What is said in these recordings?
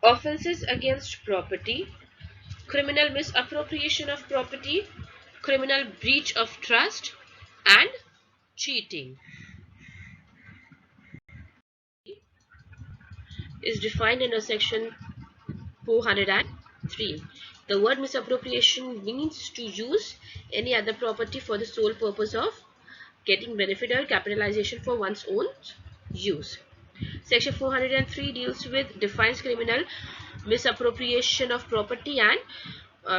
offenses against property, criminal misappropriation of property, criminal breach of trust, and cheating. Is defined in a section 403. The word misappropriation means to use any other property for the sole purpose of getting benefit or capitalization for one's own use. Section 403 deals with defines criminal misappropriation of property and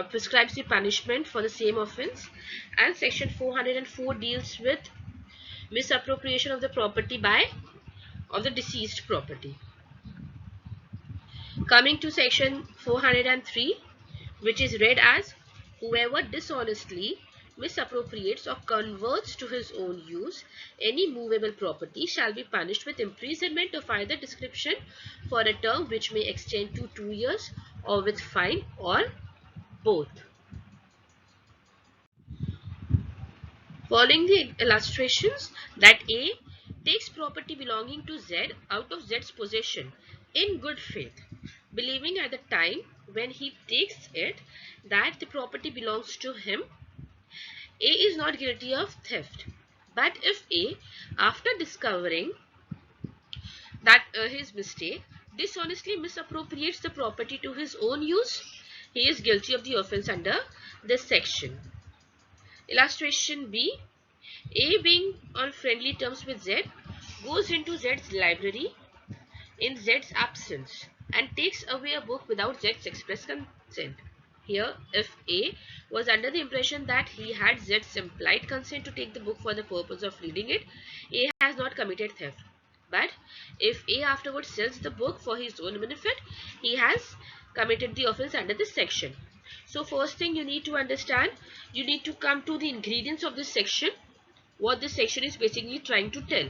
prescribes the punishment for the same offense. And section 404 deals with misappropriation of the property by of the deceased property. Coming to section 403, which is read as whoever dishonestly misappropriates or converts to his own use any movable property shall be punished with imprisonment of either description for a term which may extend to 2 years or with fine or both. Following the illustrations that A takes property belonging to Z out of Z's possession in good faith, believing at the time when he takes it that the property belongs to him, A is not guilty of theft. But if A, after discovering that his mistake, dishonestly misappropriates the property to his own use, he is guilty of the offense under this section. Illustration B. A, being on friendly terms with Z, goes into Z's library in Z's absence and takes away a book without Z's express consent. Here, if A was under the impression that he had Z's implied consent to take the book for the purpose of reading it, A has not committed theft. But if A afterwards sells the book for his own benefit, he has committed the offense under this section. So first thing you need to understand, you need to come to the ingredients of this section, what this section is basically trying to tell.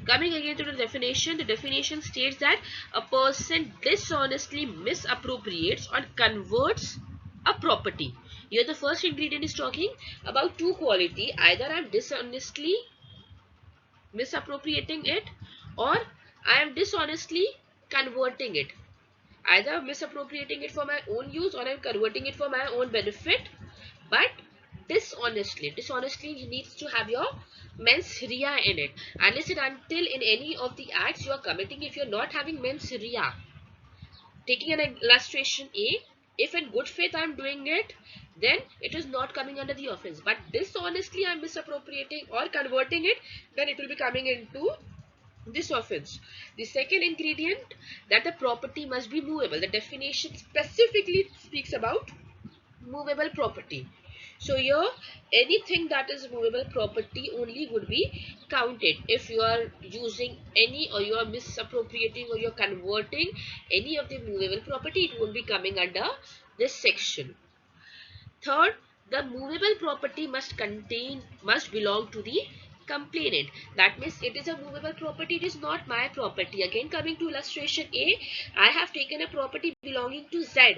Coming again to the definition states that a person dishonestly misappropriates or converts a property. Here the first ingredient is talking about two quality. Either I am dishonestly misappropriating it or I am dishonestly converting it. Either misappropriating it for my own use or I am converting it for my own benefit. But dishonestly needs to have your mens rea in it. Unless and until in any of the acts you are committing, if you are not having mens rea, taking an illustration A, if in good faith I am doing it, then it is not coming under the offense. But dishonestly I am misappropriating or converting it, then it will be coming into this offense. The second ingredient, that the property must be movable. The definition specifically speaks about movable property. So here anything that is movable property only would be counted. If you are using any or you are misappropriating or you are converting any of the movable property, it won't be coming under this section. Third, the movable property must belong to the complainant. That means it is a movable property, it is not my property. Again coming to illustration A, I have taken a property belonging to Z,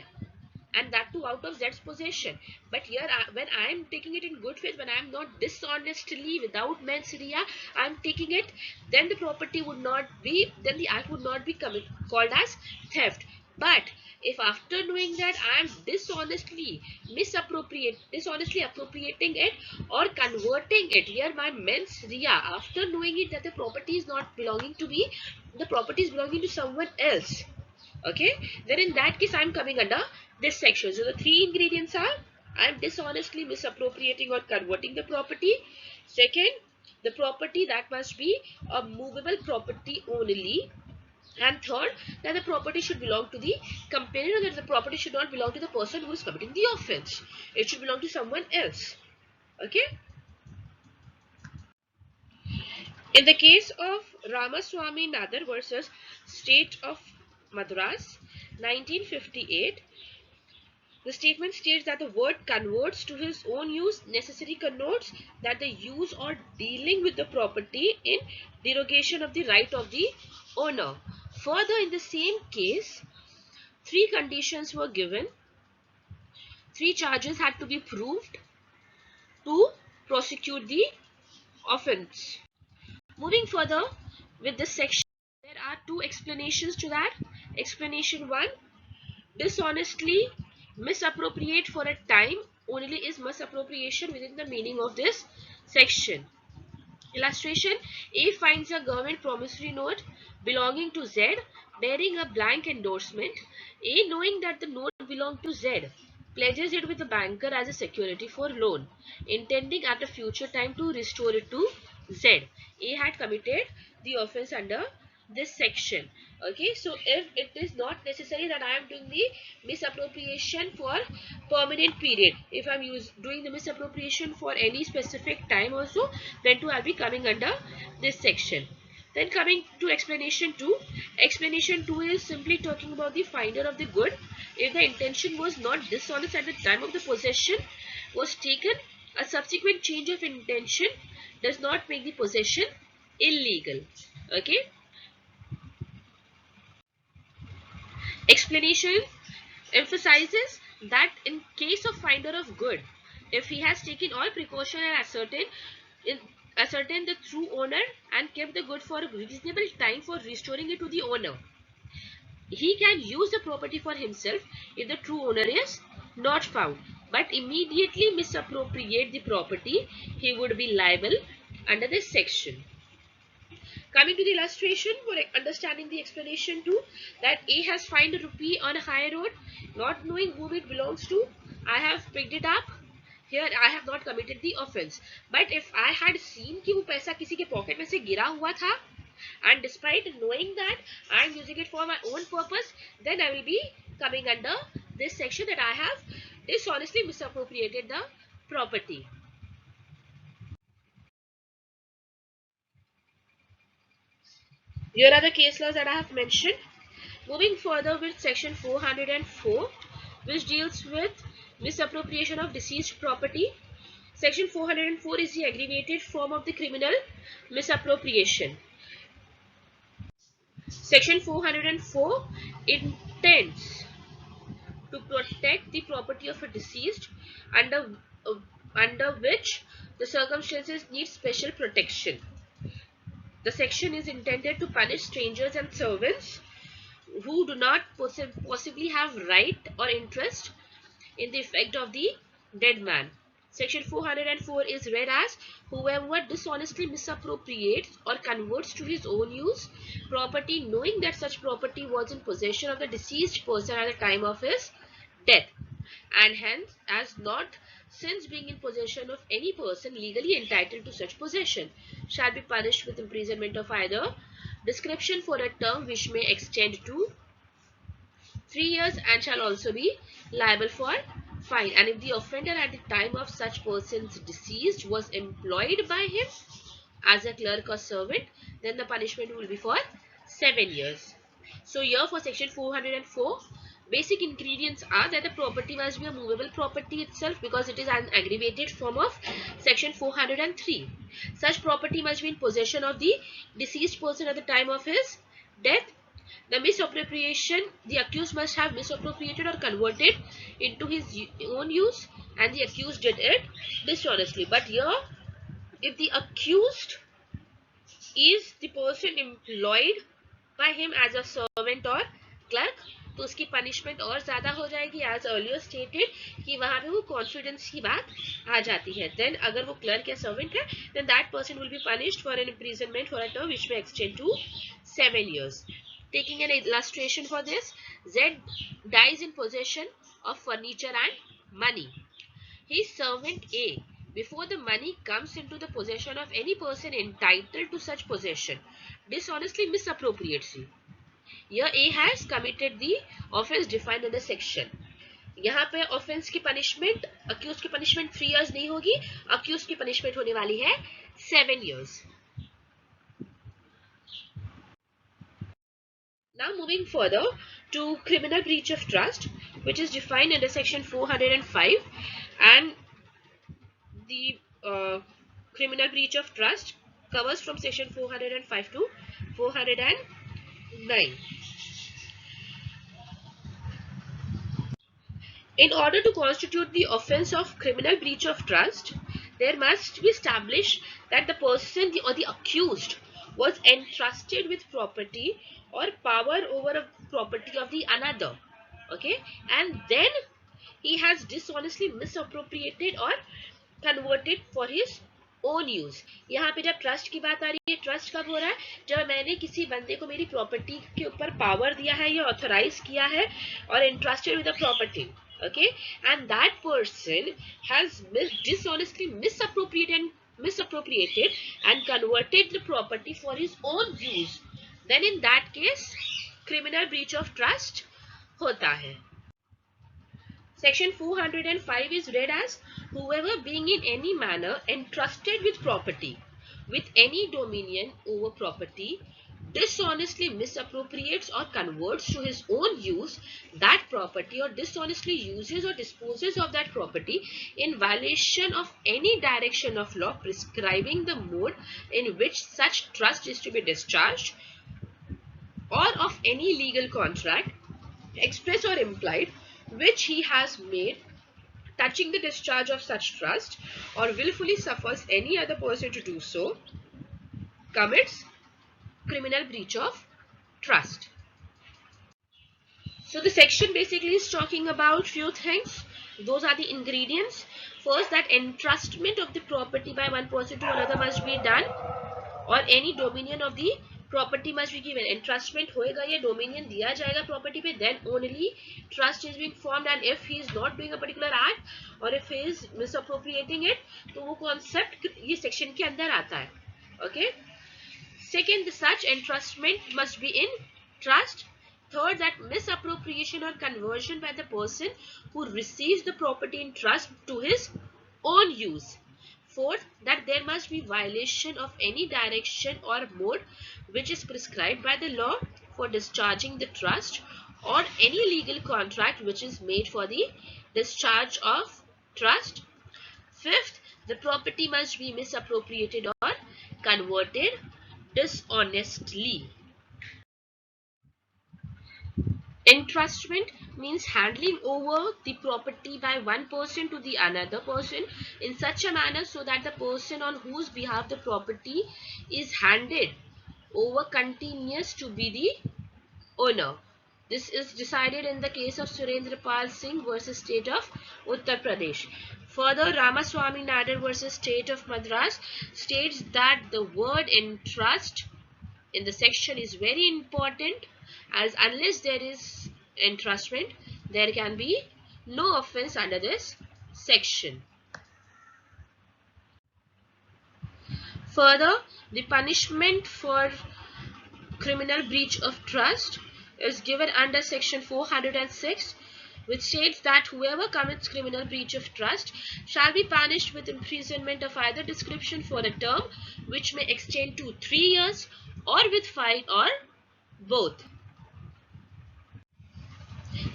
and that too out of Z's possession. But here when I am taking it in good faith, when I am not dishonestly without mens rea, I am taking it, then the property would not be, then the act would not be called as theft. But if after knowing that I am dishonestly appropriating it or converting it, here my mens rea, after knowing it that the property is not belonging to me, the property is belonging to someone else, okay, then in that case I am coming under this section. So the three ingredients are, I am dishonestly misappropriating or converting the property. Second, the property that must be a movable property only. And third, that the property should belong to the complainant, or that the property should not belong to the person who is committing the offense. It should belong to someone else. Okay. In the case of Ramaswamy Nadar versus State of Madras, 1958, the statement states that the word converts to his own use necessarily connotes that the use or dealing with the property in derogation of the right of the owner. Further, in the same case, three conditions were given. Three charges had to be proved to prosecute the offense. Moving further with this section, there are two explanations to that. Explanation 1. Dishonestly misappropriate for a time only is misappropriation within the meaning of this section. Illustration: A finds a government promissory note belonging to Z bearing a blank endorsement. A, knowing that the note belonged to Z, pledges it with the banker as a security for loan, intending at a future time to restore it to Z. A had committed the offense under this section. Okay, so if it is not necessary that I am doing the misappropriation for permanent period, if I'm doing the misappropriation for any specific time also, then too I'll be coming under this section. Then coming to explanation 2. Explanation 2 is simply talking about the finder of the good. If the intention was not dishonest at the time of the possession was taken, a subsequent change of intention does not make the possession illegal. Okay. Explanation emphasizes that in case of finder of good, if he has taken all precaution and ascertained the true owner and kept the good for a reasonable time for restoring it to the owner, he can use the property for himself if the true owner is not found, but immediately misappropriate the property, he would be liable under this section. Coming to the illustration for understanding the explanation too, that A has found a rupee on a high road, not knowing whom it belongs to. I have picked it up. Here I have not committed the offense. But if I had seen कि वो पैसा किसी के pocket में से गिरा हुआ था, and despite knowing that I am using it for my own purpose, then I will be coming under this section that I have dishonestly misappropriated the property. Here are the case laws that I have mentioned. Moving further with section 404, which deals with misappropriation of deceased property. Section 404 is the aggravated form of the criminal misappropriation. Section 404 intends to protect the property of a deceased under under which the circumstances need special protection. The section is intended to punish strangers and servants who do not possibly have right or interest in the effect of the dead man. Section 404 is read as: whoever dishonestly misappropriates or converts to his own use property knowing that such property was in possession of the deceased person at the time of his death, and hence as not since being in possession of any person legally entitled to such possession, shall be punished with imprisonment of either description for a term which may extend to 3 years and shall also be liable for fine. And if the offender at the time of such person's deceased was employed by him as a clerk or servant, then the punishment will be for 7 years. So here for section 404, basic ingredients are that the property must be a movable property itself, because it is an aggravated form of section 403. Such property must be in possession of the deceased person at the time of his death. The misappropriation, the accused must have misappropriated or converted into his own use, and the accused did it dishonestly. But here, if the accused is the person employed by him as a servant or clerk, तो उसकी punishment और ज़्यादा हो जाएगी, as earlier stated कि वहाँ पे वो confidence की बात आ जाती है. Then अगर वो clerk या servant है, then that person will be punished for an imprisonment for a term which may extend to 7 years. Taking an illustration for this, Z dies in possession of furniture and money. His servant A, before the money comes into the possession of any person entitled to such possession, dishonestly misappropriates it. Here A has committed the offense defined in the section. यहाँ पे offense की punishment, accused की punishment 3 years नहीं होगी, accused की punishment होने वाली है 7 years. Now moving further to criminal breach of trust, which is defined under section 405, and the criminal breach of trust covers from section 405 to 409. In order to constitute the offense of criminal breach of trust, there must be established that the person or the accused was entrusted with property or power over a property of the another. Okay, and then he has dishonestly misappropriated or converted for his own use. यहाँ पे जब trust की बात आ रही है, trust कब हो रहा है? जब मैंने किसी बंदे को मेरी प्रॉपर्टी के ऊपर पावर दिया है या ऑथराइज किया है और interested with the property. Okay, and that person has dishonestly misappropriated and converted the property for his own use, then in that case criminal breach of trust होता है. Section 405 is read as, whoever being in any manner entrusted with property, with any dominion over property, dishonestly misappropriates or converts to his own use that property, or dishonestly uses or disposes of that property in violation of any direction of law prescribing the mode in which such trust is to be discharged, or of any legal contract, express or implied, which he has made touching the discharge of such trust, or willfully suffers any other person to do so, commits criminal breach of trust. So the section basically is talking about few things. Those are the ingredients. First, that entrustment of the property by one person to another must be done, or any dominion of the property must be given. Entrustment होएगा, ये dominion दिया जाएगा property पे, then only trust is being formed. And if he is not doing a particular act, or if he is misappropriating it, तो वो concept ये section के अंदर आता है. Okay. Second, such entrustment must be in trust. Third, that misappropriation or conversion by the person who receives the property in trust to his own use. Fourth, that there must be violation of any direction or mode which is prescribed by the law for discharging the trust, or any legal contract which is made for the discharge of trust. Fifth, the property must be misappropriated or converted dishonestly. Entrustment means handing over the property by one person to the another person in such a manner so that the person on whose behalf the property is handed over continues to be the owner. This is decided in the case of Surendra Pal Singh versus State of Uttar Pradesh. Further, Ramaswamy Naidar versus State of Madras states that the word entrust in the section is very important, as unless there is entrustment, there can be no offense under this section. Further, the punishment for criminal breach of trust is given under section 406, which states that whoever commits criminal breach of trust shall be punished with imprisonment of either description for a term which may extend to 3 years, or with fine, or both.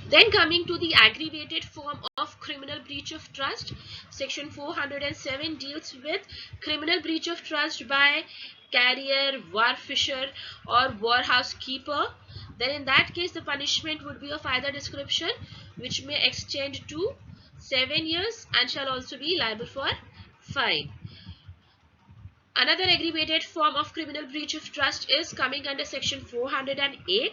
Then coming to the aggravated form of criminal breach of trust, section 407 deals with criminal breach of trust by carrier, warfisher or warehouse keeper. Then in that case the punishment would be of either description which may extend to 7 years and shall also be liable for fine. Another aggravated form of criminal breach of trust is coming under section 408,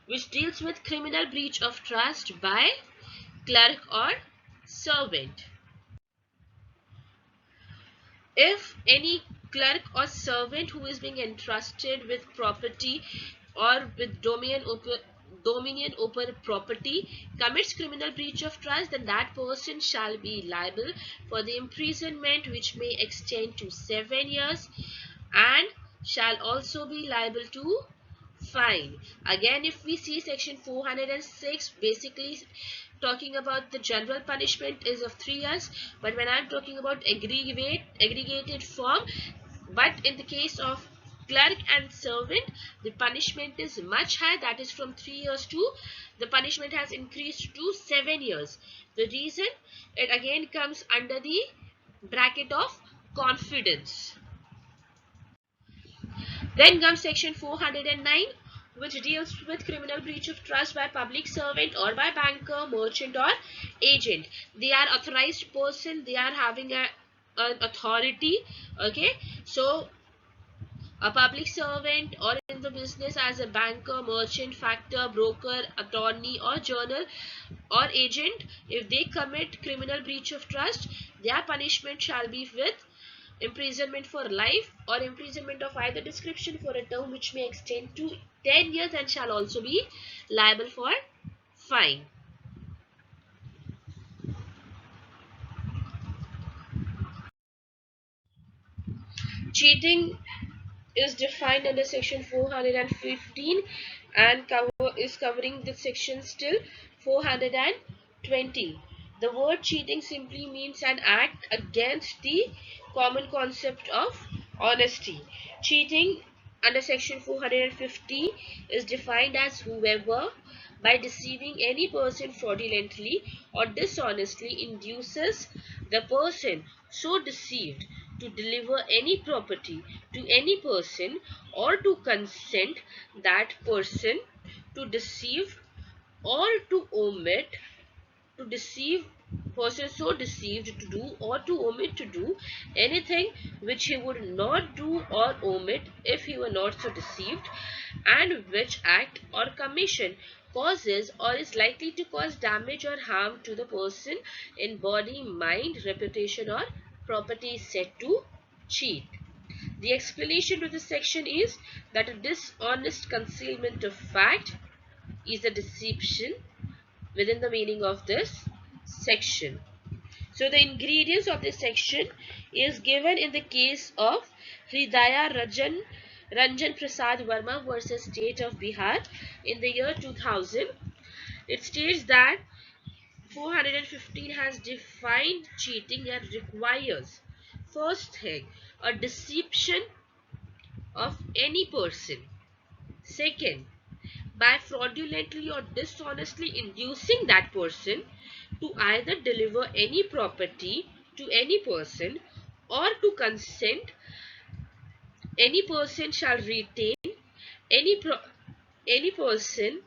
which deals with criminal breach of trust by clerk or servant. If any clerk or servant who is being entrusted with property or with dominion over property commits criminal breach of trust, then that person shall be liable for the imprisonment which may extend to 7 years and shall also be liable to fine. Again, if we see section 406, basically talking about the general punishment is of 3 years, but when I am talking about aggregated form, but in the case of clerk and servant, the punishment is much higher, that is from 3 years to the punishment has increased to 7 years. The reason, it again comes under the bracket of confidence. Then comes section 409, which deals with criminal breach of trust by public servant or by banker, merchant or agent. They are authorized person, they are having an authority. Okay, so A public servant or in the business as a banker, merchant, factor, broker, attorney or journal or agent, if they commit criminal breach of trust, their punishment shall be with imprisonment for life or imprisonment of either description for a term which may extend to 10 years and shall also be liable for fine. Cheating is defined under section 415 and is covering the section still 420. The word cheating simply means an act against the common concept of honesty. Cheating under section 450 is defined as whoever by deceiving any person fraudulently or dishonestly induces the person so deceived to deliver any property to any person or to consent that person to deceive or to omit to deceive person so deceived to do or to omit to do anything which he would not do or omit if he were not so deceived, and which act or commission causes or is likely to cause damage or harm to the person in body, mind, reputation or property is said to cheat. The explanation to this section is that a dishonest concealment of fact is a deception within the meaning of this section. So the ingredients of this section is given in the case of Hridaya Ranjan Prasad Verma versus State of Bihar in the year 2000. It states that 415 has defined cheating and requires, first thing, a deception of any person. Second, by fraudulently or dishonestly inducing that person to either deliver any property to any person or to consent any person shall retain any person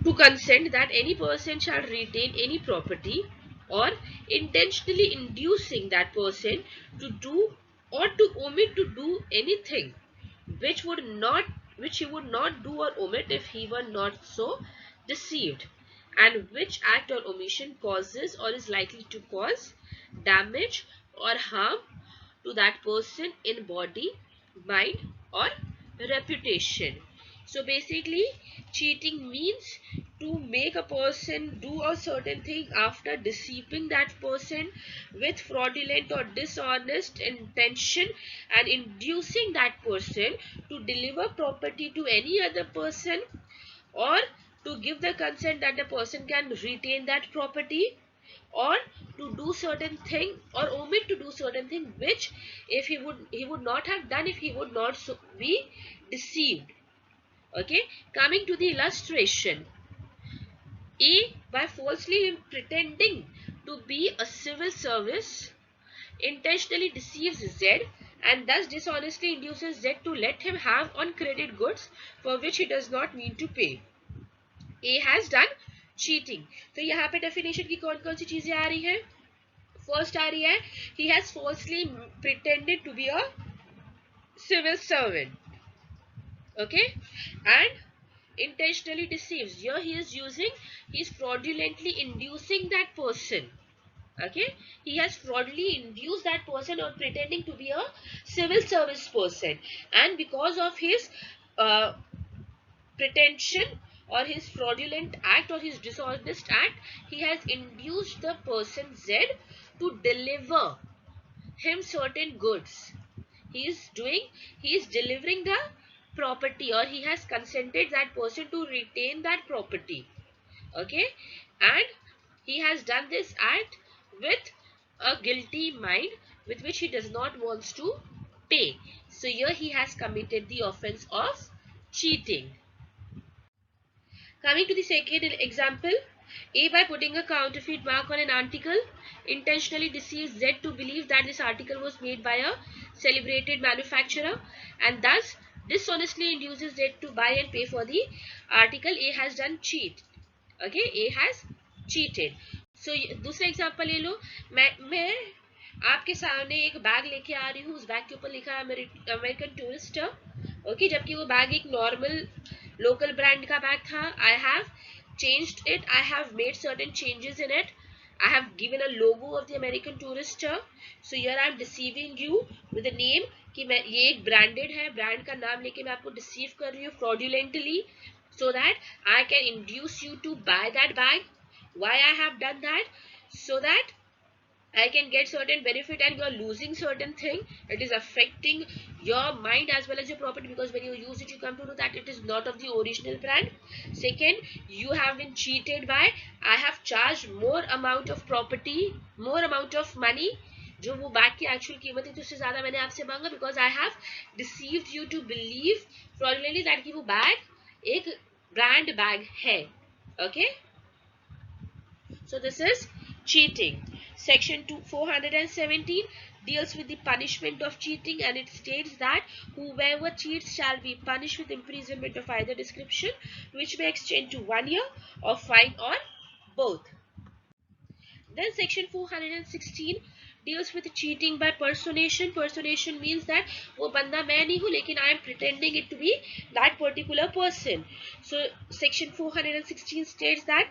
to consent that any person shall retain any property or intentionally inducing that person to do or to omit to do anything which would not which he would not do or omit if he were not so deceived, and which act or omission causes or is likely to cause damage or harm to that person in body, mind or reputation. So basically cheating means to make a person do a certain thing after deceiving that person with fraudulent or dishonest intention and inducing that person to deliver property to any other person or to give the consent that the person can retain that property or to do certain thing or omit to do certain thing which if he would not have done if he would not be deceived. Okay, coming to the illustration. A, by falsely pretending to be a civil service, intentionally deceives Z and thus dishonestly induces Z to let him have on credit goods for which he does not mean to pay. A has done cheating. तो यहाँ पे definition की कौन कौन सी चीजें आ रही है? First आ रही है, he has falsely pretended to be a civil servant. Okay, and intentionally deceives. Here he is fraudulently inducing that person. Okay, he has fraudulently induced that person or pretending to be a civil service person, and because of his uh, pretension or his fraudulent act or his dishonest act, he has induced the person Z to deliver him certain goods. He is delivering the property or he has consented that person to retain that property. Okay, and he has done this act with a guilty mind with which he does not want to pay. So here he has committed the offense of cheating. Coming to the second example, A, by putting a counterfeit mark on an article, intentionally deceives Z to believe that this article was made by a celebrated manufacturer and thus dishonestly induces Z to buy and pay for the article. A has done cheat. Okay, A has cheated. So दूसरा example ले लो, मैं आपके सामने एक bag लेके आ रही हूँ, उस बैग के ऊपर लिखा है अमेरिकन टूरिस्टर, ओके, जबकि वो बैग एक नॉर्मल लोकल ब्रांड का बैग था. I have changed it, I have made certain changes in it, I have given a logo of the American Tourister. So here I am deceiving you with the name कि मैं ये एक branded है, brand का नाम लेके मैं आपको डिसीव कर रही हूँ fraudulently, so that I can induce you to buy that bag. Why I have done that? So that I can get certain benefit and you are losing certain thing. It is affecting your mind as well as your property, because when you use it you come to know that it is not of the original brand. Second, you have been cheated by I have charged more amount of property, more amount of money. जो वो bag की actual कीमत है तो उससे ज्यादा मैंने आपसे मांगा, because I have deceived you to believe fraudulently that कि वो बैग एक ब्रांड बैग है. Okay, so this is cheating. Section 417 deals with the punishment of cheating, and it states that whoever cheats shall be punished with imprisonment of either description, which may extend to 1 year, or fine, or both. Then section 416 deals with cheating by personation. Personation means that वो बंदा मैं नहीं हूँ लेकिन I am pretending it to be that particular person. So section 416 states that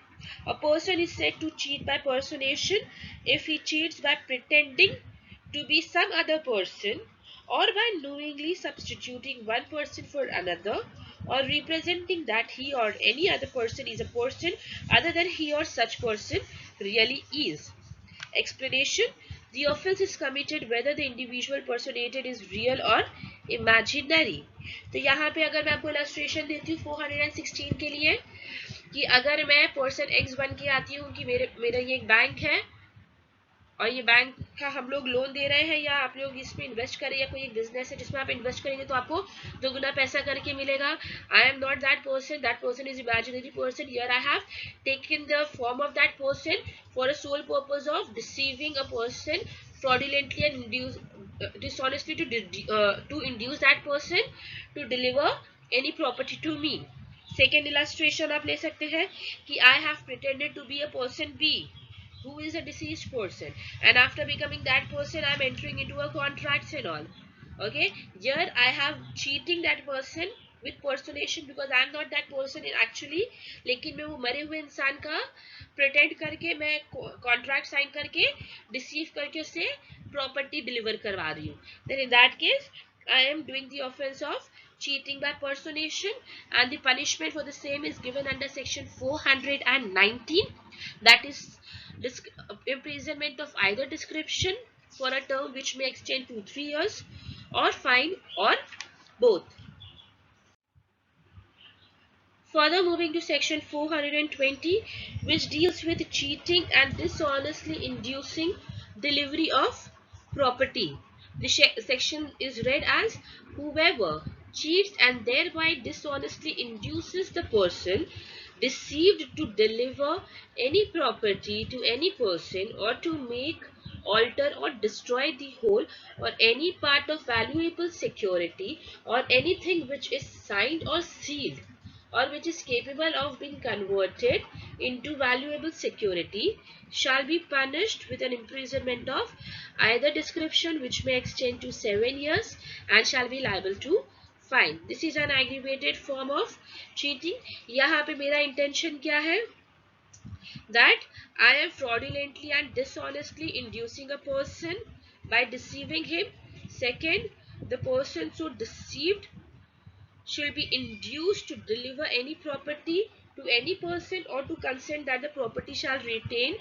a person is said to cheat by personation if he cheats by pretending to be some other person, or by knowingly substituting one person for another, or representing that he or any other person is a person other than he or such person really is. Explanation: the offense is committed whether the individual personated is real or imaginary. तो यहाँ पे अगर मैं आपको illustration देती हूँ 416 के लिए, कि अगर मैं person X बन के आती हूँ कि मेरा ये एक बैंक है और ये बैंक का हम लोग लोन दे रहे हैं, या आप लोग इसमें इन्वेस्ट करें, या कोई एक बिजनेस है जिसमें आप इन्वेस्ट करेंगे तो आपको दोगुना पैसा करके मिलेगा. I am not that person is imaginary person. Here I have taken the form of that person for a sole purpose of deceiving a person fraudulently and dishonestly to induce that person to deliver any property to me. Second illustration आप ले सकते हैं कि I have pretended to be a person B who is a deceased person, and after becoming that person I am entering into a contracts and all. Okay, here I have cheating that person with personation because I am not that person actually, लेकिन मैं वो मरे हुए इंसान का pretend करके मैं contract sign करके deceive करके उससे property deliver करवा रही हूँ. Then in that case I am doing the offense of cheating by personation, and the punishment for the same is given under section 419, that is imprisonment of either description for a term which may extend to 3 years, or fine, or both. Further, moving to section 420, which deals with cheating and dishonestly inducing delivery of property. The section is read as whoever cheats and thereby dishonestly induces the person deceived to deliver any property to any person, or to make, alter, or destroy the whole or any part of valuable security, or anything which is signed or sealed, or which is capable of being converted into valuable security, shall be punished with an imprisonment of either description which may extend to 7 years, and shall be liable to fine. This is an aggravated form of cheating. यहाँ पे मेरा intention क्या है? That I am fraudulently and dishonestly inducing a person by deceiving him. Second, the person so deceived shall be induced to deliver any property to any person, or to consent that the property shall retain,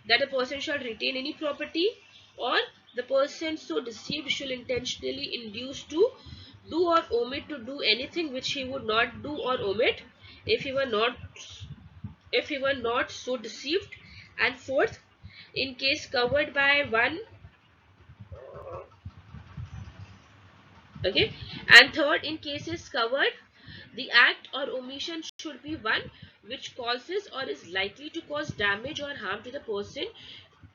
that the person shall retain any property, or the person so deceived shall intentionally induce to do or omit to do anything which he would not do or omit if he were not so deceived. And fourth, in case covered by one, okay, and third, in cases covered, the act or omission should be one which causes or is likely to cause damage or harm to the person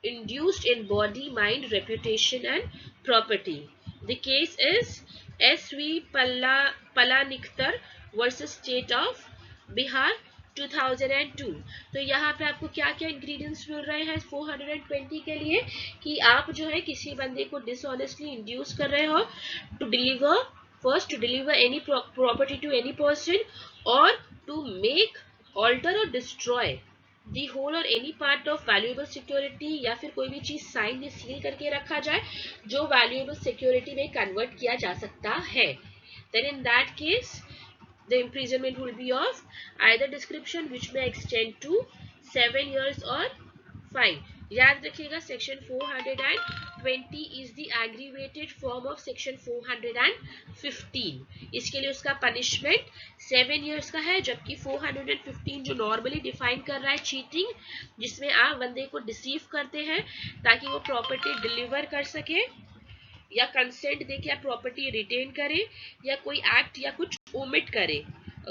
induced in body, mind, reputation, and property. The case is S.V. Palanikhtar versus State of Bihar, 2002। तो यहाँ पे आपको क्या क्या ingredients मिल रहे हैं 420 के लिए, कि आप जो है किसी बंदे को डिसऑनेस्टली इंड्यूस कर रहे हो to deliver, first to deliver any property to any person, or to make, alter or destroy the whole or any part of valuable security, या फिर कोई भी चीज साइन या सील करके रखा जाए जो वैल्यूएबल सिक्योरिटी में कन्वर्ट किया जा सकता है, then in that case the imprisonment will be of either description which may extend to 7 years or fine. याद रखिएगा section 420 is the aggravated form of section 415। इसके लिए उसका पनिशमेंट 7 इयर्स का है, जबकि 415 जो नॉर्मली डिफाइन कर रहा है चीटिंग, जिसमें आप बंदे को डिसीव करते हैं ताकि वो प्रॉपर्टी डिलीवर कर सके, या कंसेंट देके आप प्रॉपर्टी रिटेन करे, या कोई एक्ट या कुछ ओमिट करे,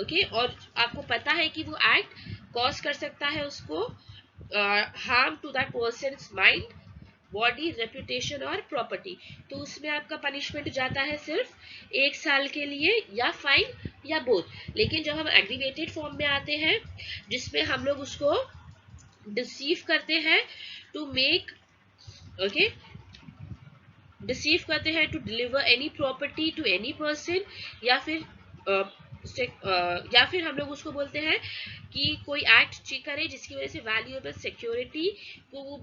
ओके, और आपको पता है कि वो एक्ट कॉज कर सकता है उसको harm to that person's mind, body, reputation or property, तो उसमें आपका पनिशमेंट जाता है सिर्फ 1 साल के लिए, या फाइन या बोथ। लेकिन जब हम एग्रीवेटेड फॉर्म में आते हैं जिसमें हम लोग उसको डिसीव करते हैं टू मेक, ओके, डिसीव करते हैं to deliver any property to any person, या फिर या फिर हम लोग उसको बोलते हैं कि कोई एक्ट करे जिसकी वजह से वैल्यूएबल सिक्योरिटी को वो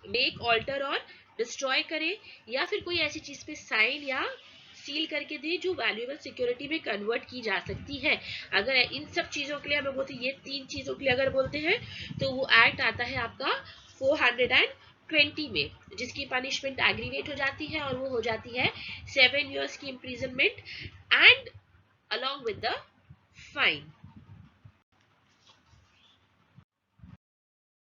मेक, ऑल्टर और डिस्ट्रॉय करे, या फिर कोई ऐसी चीज पे साइन या सील करके दे जो वैल्यूएबल सिक्योरिटी में कन्वर्ट की जा सकती है। अगर इन सब चीजों के लिए हम लोग बोलते हैं, ये 3 चीजों के लिए अगर बोलते हैं तो वो एक्ट आता है आपका 420 में, जिसकी पनिशमेंट एग्रीवेट हो जाती है और वो हो जाती है 7 इयर्स की imprisonment and along with the fine।